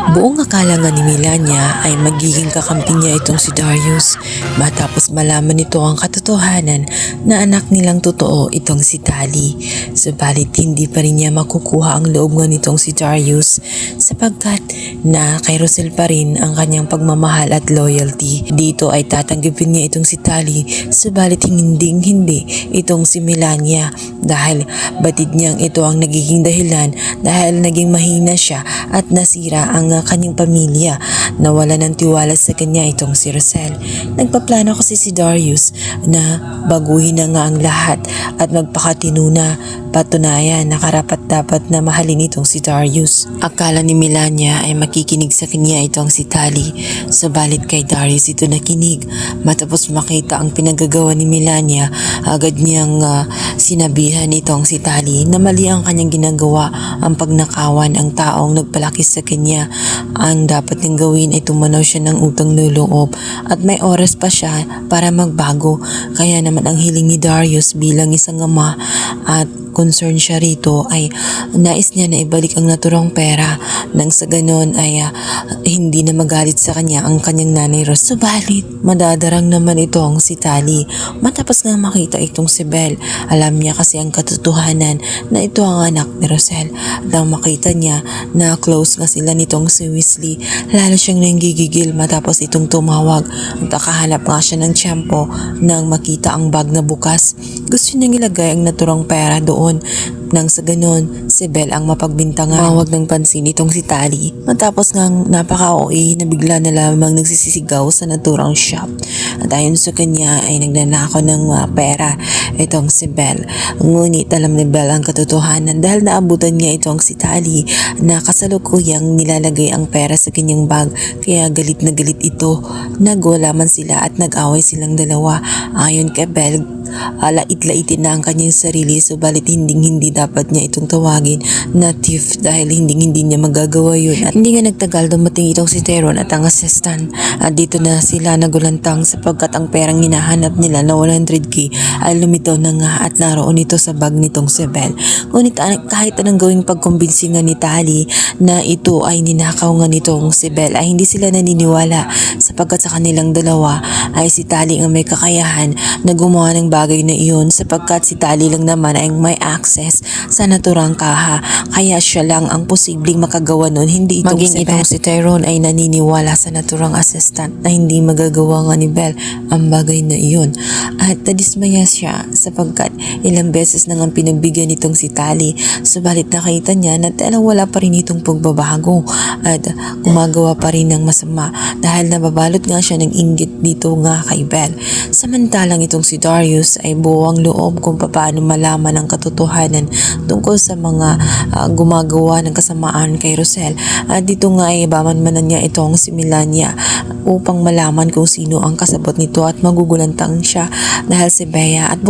Buong akala nga ni Melania ay magiging kakampi niya itong si Darius matapos malaman nito ang katotohanan na anak nilang totoo itong si Tali. Subalit hindi pa rin niya makukuha ang loob nga nitong si Darius sapagkat na kay Rosel pa rin ang kanyang pagmamahal at loyalty. Dito ay tatanggapin niya itong si Tali subalit hindi itong si Melania dahil batid niyang ito ang nagiging dahilan dahil naging mahina siya at nasira ang kanyang pamilya. Nawala ng tiwala sa kanya itong si Rosel. Nagpaplano kasi si Darius na baguhin na nga ang lahat at magpakatino na, patunayan na karapat dapat na mahalin itong si Darius. Akala ni Melania ay makikinig sa kanya itong si Tali, subalit kay Darius ito nakinig. Matapos makita ang pinagagawa ni Melania, agad niyang sinabihan itong si Tali na mali ang kanyang ginagawa, ang pagnakawan ang taong nagpalaki sa kanya. Ang dapat niyang gawin ay tumanaw siya ng utang loob at may oras pa siya para magbago. Kaya naman ang hiling ni Darius bilang isang ama at concern siya rito ay nais niya na ibalik ang naturang pera nang sa ganon ay hindi na magalit sa kanya ang kanyang nanay Rose. Subalit madadarang naman itong si Tali matapos nga makita itong si Belle. Alam niya kasi ang katotohanan na ito ang anak ni Rosel at nang makita niya na close nga sila nitong si Weasley, lalo siyang nanggigigil matapos itong tumawag at nakahanap nga siya ng tiyempo nang makita ang bag na bukas. Gusto niyang ilagay ang naturang pera doon nang sa ganon si Belle ang mapagbintangan. Mawag ng pansin itong si Tali matapos ngang napaka-OA na bigla na lamang nagsisisigaw sa naturang shop at ayon sa kanya ay nagnanakaw ng pera itong si Belle. Ngunit alam ni Belle ang katotohanan dahil naabutan niya itong si Tali na kasalukuyang nilalagay ang pera sa kanyang bag, kaya galit na galit ito. Nagwala man sila at nag-away silang dalawa. Ayon kay Belle, lait-laitin na ang kanyang sarili, subalit hindi dapat niya itong tawagin na thief dahil hindi niya magagawa yun. At hindi nga nagtagal dumating itong si Teron at ang assistant at dito na sila nagulantang sapagkat ang perang hinahanap nila na 100k ay lumitaw na nga at naroon ito sa bag nitong si Belle. Ngunit kahit anong gawing pagkumbinsi nga ni Tali na ito ay ninakaw nga nitong si Belle ay hindi sila naniniwala sapagkat sa kanilang dalawa ay si Tali ang may kakayahan na gumawa ng bagay na iyon sapagkat si Tali lang naman ay may access sa naturang kaha, kaya siya lang ang posibleng makagawa nun, hindi itong si Belle. Itong si Tyrone ay naniniwala sa naturang assistant na hindi magagawa nga ni Belle ang bagay na iyon at nadismaya siya sapagkat ilang beses nang pinagbigyan itong si Tali, subalit nakita niya na tila wala pa rin itong pagbabago at gumagawa pa rin ng masama dahil nababalot nga siya ng inggit dito nga kay Belle. Samantalang itong si Darius ay buwang loob kung paano malaman ang katotohanan tungkol sa mga gumagawa ng kasamaan kay Rosel. At dito nga ay bamanmanan niya itong si Melania upang malaman kung sino ang kasabot nito at magugulantang siya dahil si Bea at